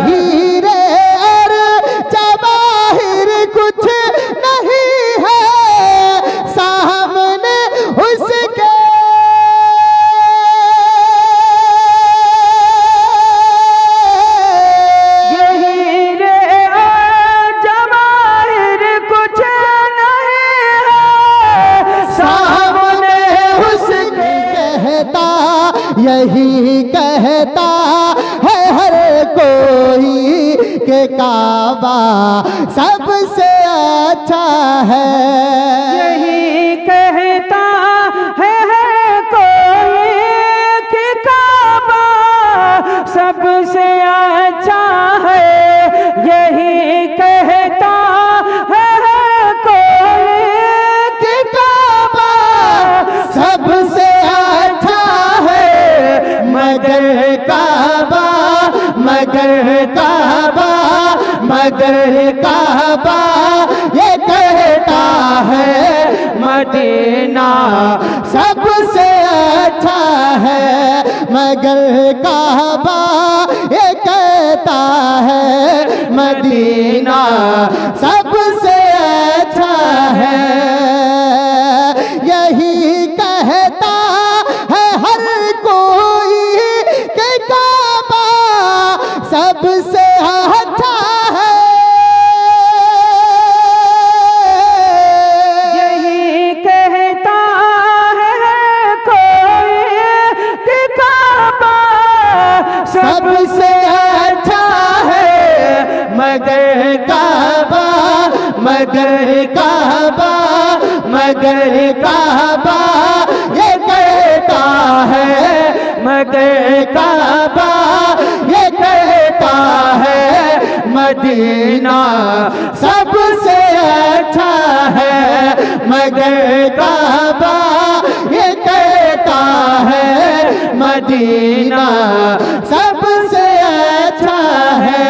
हीरे और जवाहिर कुछ नहीं है सामने उसके। यही कहता है हर कोई के काबा सबसे अच्छा है। यही कहता है हर कोई के काबा सबसे अच्छा है। यही कहता है हर कोई के काबा सबसे मगर काबा मगर काबा मगर काबा ये कहता है मदीना सबसे अच्छा है। मगर काबा ये कहता है मदीना सबसे अच्छा है। यही कहता है हर कोई के काबा सबसे अच्छा है। यही कहता है कोई के काबा सबसे अच्छा है। मगर काबा मगर काबा मगर काबा ये कहता है मगर काबा ये कहता है मदीना सबसे अच्छा है। मगर काबा ये कहता है मदीना सबसे अच्छा है।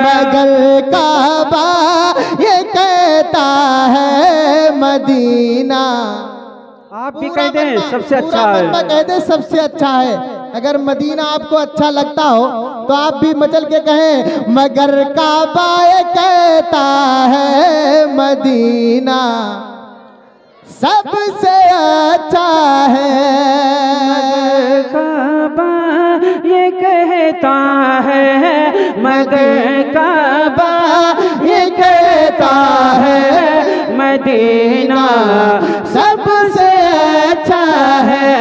मगर काबा ये कहता है मदीना। आप भी कह दें सबसे अच्छा है। कह दे सबसे अच्छा है। अगर मदीना आपको अच्छा लगता हो तो आप भी मचल के कहें मगर काबा ये कहता है मदीना सबसे अच्छा है। काबा ये कहता है मगर काबा ये कहता है मदीना सबसे अच्छा है।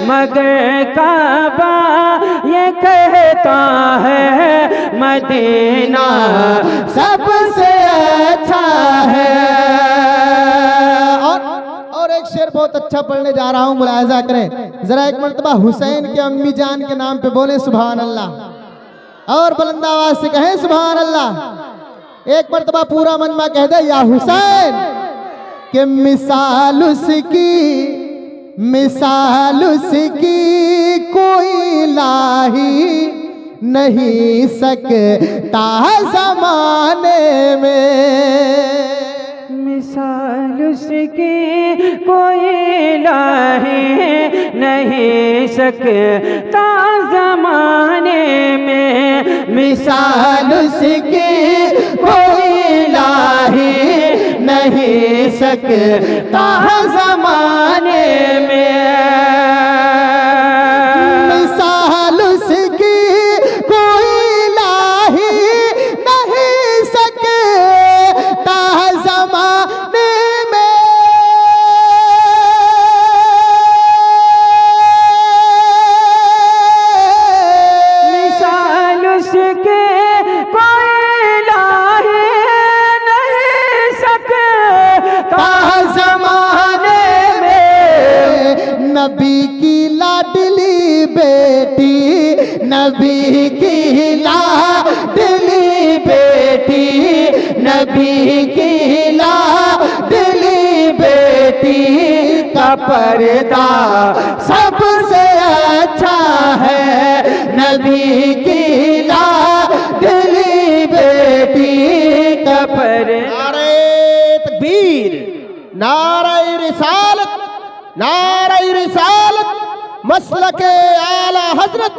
मगर काबा ये कहता है मदीना सबसे अच्छा है। और एक शेर बहुत अच्छा पढ़ने जा रहा हूँ, मुलाहिजा करें जरा। एक मरतबा हुसैन के अम्मी जान के नाम पे बोले सुभान अल्लाह और बुलंद आवाज से कहें सुभान अल्लाह। एक मरतबा पूरा मन में कह दे या हुसैन के मिसाल उसकी कोई लाही नहीं सकता जमाने में। मिसाल उसकी कोई लाही नहीं सकता जमाने में। मिसाल उसकी कोई लाही नहीं सकता जमाने में। मिसाल उसकी कोई लाही नहीं सकता जमाने में। मिसाल उसके कोई लाही नहीं सकता जमाने में। नबी की लाडली बेटी नबी की लाडली बेटी नबी की लाडली बेटी का पर्दा सबसे अच्छा है। नबी की लाडली बेटी का पर्दा। नारे तकबीर, नारे रिसालत, नारे रिसालत, मसलके आला हजरत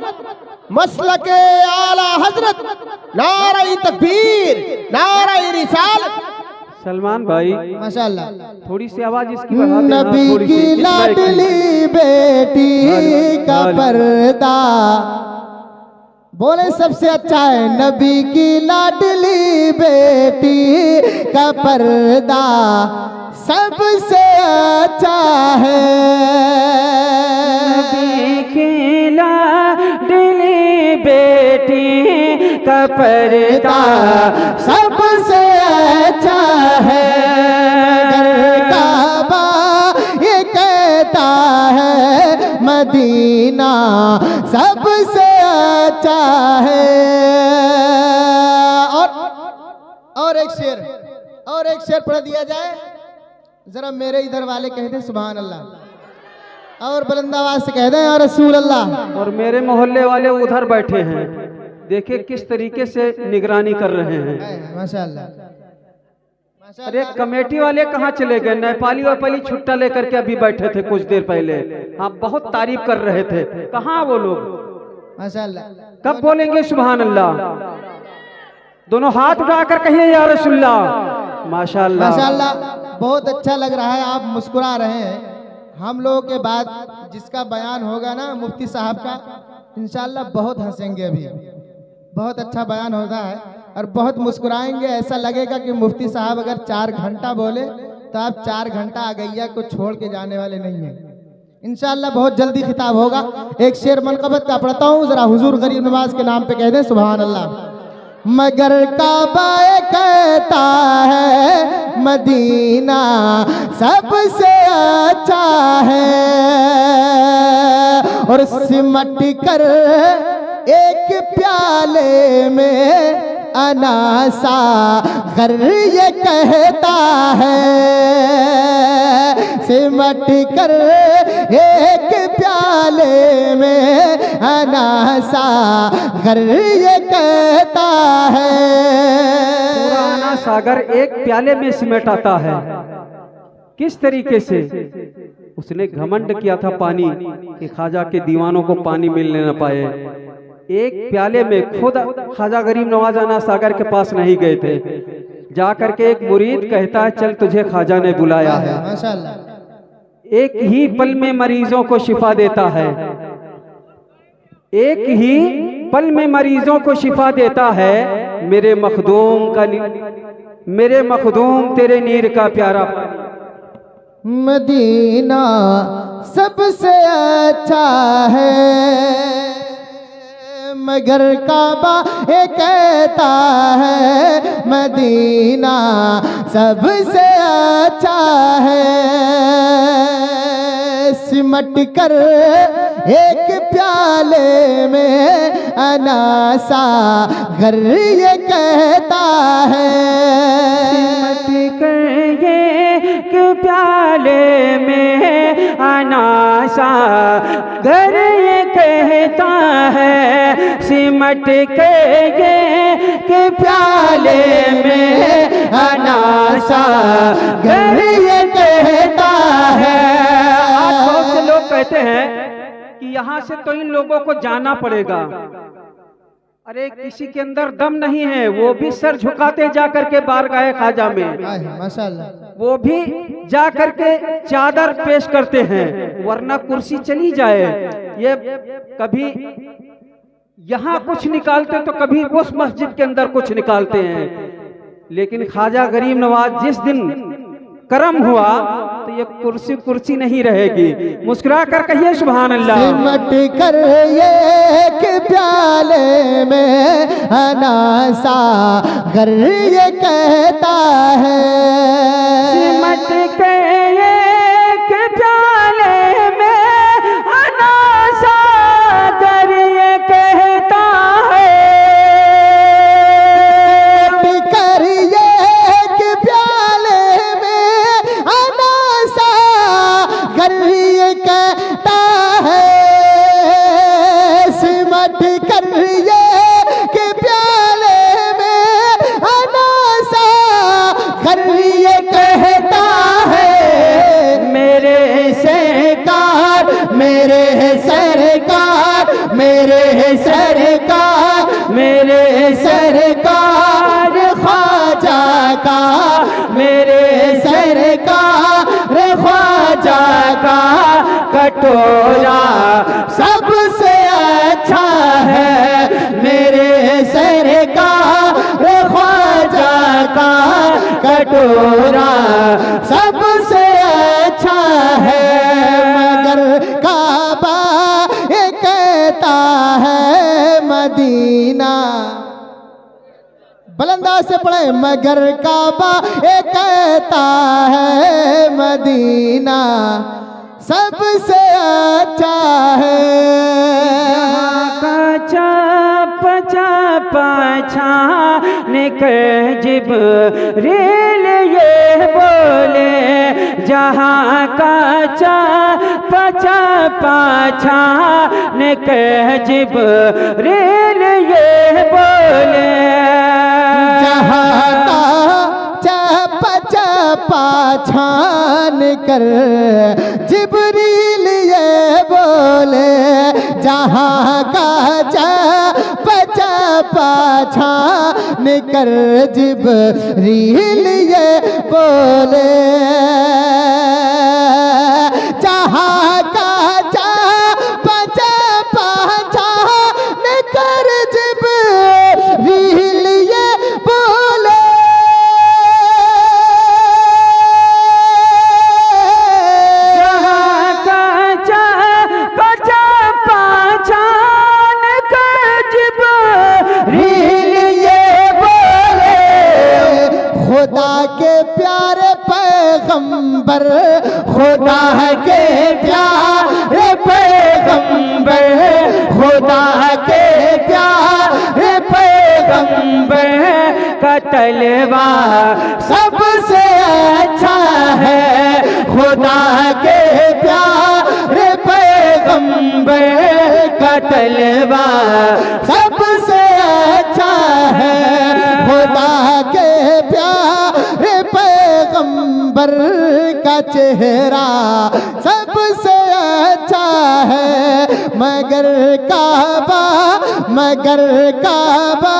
मसलक आला हजरत, नारे तकबीर, नारे रिसालत। सलमान भाई माशाअल्लाह, थोड़ी सी आवाज इसकी बढ़ा देना, नबी थोड़ी की सी, इस माइक की। लाडली बेटी का पर्दा, बोले सबसे अच्छा है। नबी की लाडली बेटी का पर्दा सबसे अच्छा है। नबी की लाडली बेटी का पर्दा सबसे अच्छा है। घर काबा ये कहता है, मदीना सबसे अच्छा है। और एक शेर पढ़ दिया जाए, जरा मेरे इधर वाले कह दें सुभान अल्लाह, और बुलंद आवाज से कह दें या रसूल अल्लाह। और मेरे मोहल्ले वाले उधर बैठे हैं, देखिए किस तरीके से निगरानी कर रहे हैं। माशाअल्लाह, अरे कमेटी वाले कहाँ चले गए? नेपाली वाली छुट्टा लेकर के अभी बैठे थे कुछ देर पहले, आप बहुत तारीफ कर रहे थे, कहाँ वो लोग? माशाअल्लाह। कब बोलेंगे सुभान अल्लाह? दोनों हाथ उठाकर कहिए या रसूलुल्लाह। माशाअल्लाह, माशाअल्लाह, बहुत अच्छा लग रहा है, आप मुस्कुरा रहे हैं। हम लोगों के बाद जिसका बयान होगा ना मुफ्ती साहब का, इंशाअल्लाह बहुत हंसेंगे। अभी बहुत अच्छा बयान होता है और बहुत मुस्कुराएंगे। ऐसा लगेगा कि मुफ्ती साहब अगर 4 घंटा बोले तो आप 4 घंटा आगैया को छोड़ के जाने वाले नहीं हैं। इंशाअल्लाह बहुत जल्दी खिताब होगा। एक शेर मनकबत का पढ़ता हूँ, जरा हुजूर गरीब नवाज के नाम पे कह दें सुभान अल्लाह। मगर काबा कहता है, मदीना सबसे अच्छा है। और सिमट कर एक प्याले में अनासा घर ये कहता है। सिमट कर एक प्याले में अनासा घर ये कहता है। पुराना सागर एक प्याले में सिमट आता है। किस तरीके से उसने घमंड किया था पानी कि ख्वाजा के दीवानों को पानी मिलने न पाए। एक प्याले में खुद ख्वाजा गरीब नवाज आना सागर के पास नहीं गए थे, जाकर के एक मुरीद कहता है चल तुझे ख्वाजा ने बुलाया है। माशाअल्लाह, एक ही पल में मरीजों को शिफा देता है, एक ही पल में मरीजों को शिफा देता है। मेरे मखदूम तेरे नीर का प्यारा पानी। मदीना सबसे अच्छा है। मगर काबा ये कहता है, मदीना सबसे अच्छा है। सिमट कर एक प्याले में अनासा घर ये कहता है। सिमट कर एक प्याले में अनासा घर ये कहता है। सिमट के ये प्याले में अनासा घर ये कहता है। आज बहुत से लोग कहते हैं कि यहाँ से तो इन लोगों को जाना पड़ेगा। अरे किसी के अंदर दम नहीं है, वो भी सर झुकाते जाकर के बारगाह ख्वाजा में, माशाअल्लाह, वो भी जाकर के चादर पेश करते हैं, वरना कुर्सी चली जाए। ये कभी यहाँ कुछ निकालते तो कभी उस मस्जिद के अंदर कुछ निकालते हैं। लेकिन ख्वाजा गरीब नवाज जिस दिन करम हुआ तो ये कुर्सी नहीं रहेगी। मुस्कुरा कर कहिए सुभान अल्लाह। सिमट कर ये प्याले में अनासा घर ये कहता है। सिमट के ये प्याले में अनासा घर ये कहता है। सिमट कर ये प्याले में अनासा घर ये कहता है। सिमट कर ये प्याले में अनासा घर ये कहता है। सरकार ख्वाजा का, मेरे सरकार ख्वाजा का कटोरा सबसे अच्छा है। मेरे सरकार ख्वाजा का कटोरा सबसे अच्छा है। मगर काबा ये कहता है मदीना, बुलंदा से पढ़े, मगर काबा ये कहता है मदीना सबसे अच्छा है। चप चप छान के जिब्रील ये बोले, जहाँ का चप चप छान के जिब्रील ये बोले, जहाँ का चपा चपा छान कर जिब्रील ये बोले, जहाँ का चपा चपा छान कर जिब्रील ये बोले, जहाँ का चपा चपा छान कर जिब्रील ये बोले, जहाँ का चप चप छान के जिब्रील ये बोले, खुदा के प्यारे पैगंबर, खुदा के प्यारे पैगंबर, खुदा के प्यारे पैगंबर का तलवा सबसे अच्छा है। खुदा के प्यारे पैगंबर का तलवा सबसे अच्छा है। खुदा के प्यारे पैगंबर का चेहरा सबसे अच्छा है। मगर काबा, मगर काबा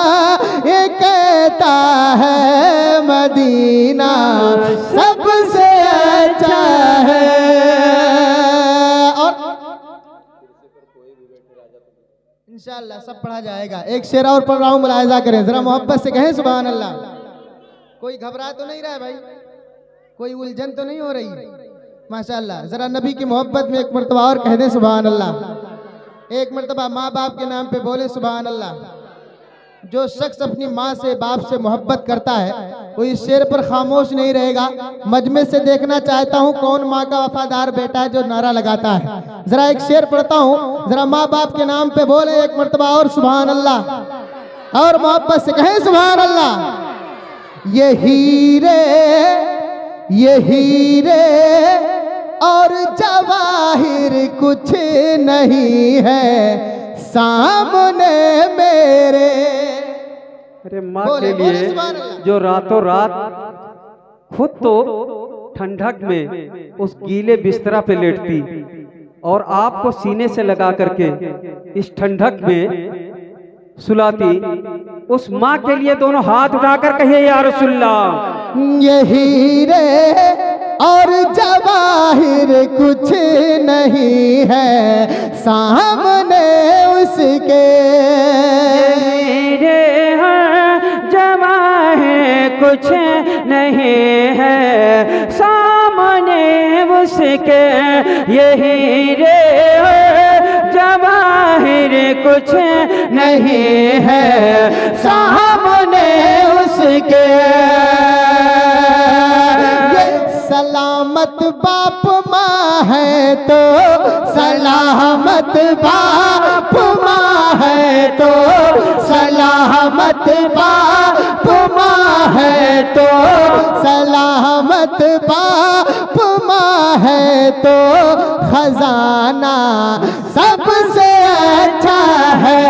ये कहता है मदीना सबसे अच्छा है। और इंशाअल्लाह सब पढ़ा जाएगा। एक शेर और पढ़ रहा हूँ, मुलाहिजा करें जरा, मोहब्बत से कहें सुभान अल्लाह। कोई घबरा तो नहीं रहा है भाई, कोई उलझन तो नहीं हो रही? माशाअल्लाह, जरा नबी की मोहब्बत में एक मरतबा और कह दें सुभान अल्लाह। एक मरतबा माँ बाप के नाम पे बोले सुभान अल्लाह। जो शख्स अपनी माँ से बाप से मोहब्बत करता है वो इस शेर पर खामोश नहीं रहेगा। मजमे से देखना चाहता हूँ कौन माँ का वफादार बेटा है जो नारा लगाता है। जरा एक शेर पढ़ता हूँ, जरा माँ बाप के नाम पे बोले एक मरतबा और सुभान अल्लाह, और मोहब्बत से कहें सुभान अल्लाह। ये हीरे, ये हीरे और जवाहिर कुछ नहीं है सामने मेरे। अरे माँ बोले, के बोले लिए सुभान अल्लाह। जो रातों रात खुद तो ठंडक में उस गीले बिस्तरा पे लेटती और आपको सीने से लगा करके इस ठंडक में सुलाती, उस माँ के लिए दोनों हाथ उठाकर कहिए या रसूलल्लाह। ये हीरे और जवाहिर कुछ नहीं है सामने उसके। हीरे हैं जवाहिर कुछ नहीं है सामने उसके, ये हीरे जवाहिर कुछ नहीं है सामने उसके। सलामत बाप माँ है तो, सलामत बाप माँ है तो, सलामत बाप माँ है तो, सलामत बाप माँ है तो खजाना सबसे अच्छा है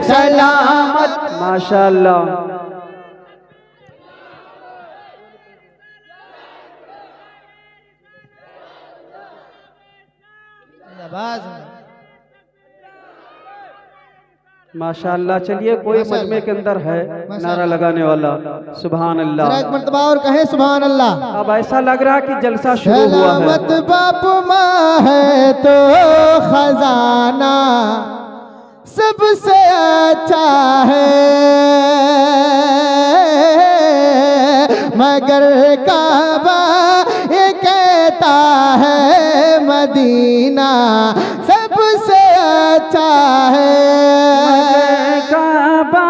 सलामत। माशाअल्लाह। माशाअल्लाह। चलिए कोई मजमे के अंदर है नारा लगाने वाला, सुभान जरा अल्लाह। एक मर्तबा और कहें सुभान अल्लाह। अब ऐसा लग रहा कि जलसा शुरू हुआ है। सलामत बाप माँ है तो खजाना सबसे अच्छा है, मगर काबा ये कहता है मदीना सबसे अच्छा है। काबा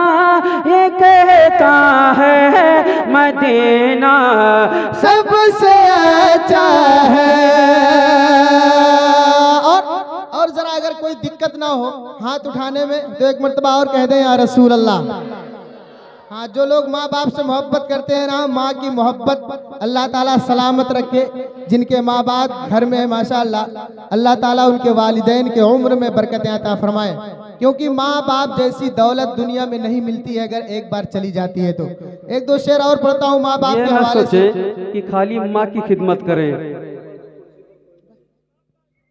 ये कहता है मदीना सबसे अच्छा है। और जरा अगर कोई दिक्कत ना हो हाथ उठाने में तो एक मर्तबा और कह दें या रसूल अल्लाह। हाँ, जो लोग माँ बाप से मोहब्बत करते हैं ना, माँ की मोहब्बत अल्लाह ताला सलामत रखे। जिनके माँ बाप घर में है माशाअल्लाह, अल्लाह ताला उनके वालिदैन के उम्र में बरकतें अता फरमाए, क्योंकि माँ बाप जैसी दौलत दुनिया में नहीं मिलती है अगर एक बार चली जाती है तो। एक दो शेर और पढ़ता हूँ माँ बाप ये के ना हवाले से। सोचे कि खाली माँ की खिदमत करें।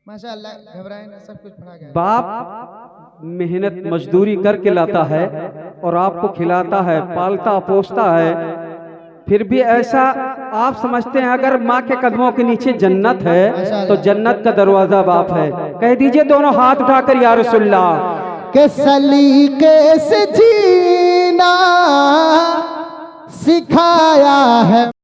माशाअल्लाह घबराए ना, सब कुछ पढ़ा गया। बाप मेहनत मजदूरी करके लाता है और आपको खिलाता है, पालता पोसता है, फिर भी ऐसा आप समझते हैं अगर माँ के कदमों के नीचे जन्नत है तो जन्नत का दरवाजा बाप है। कह दीजिए दोनों हाथ उठाकर या रसूलल्लाह। के सलीके से जीना सिखाया है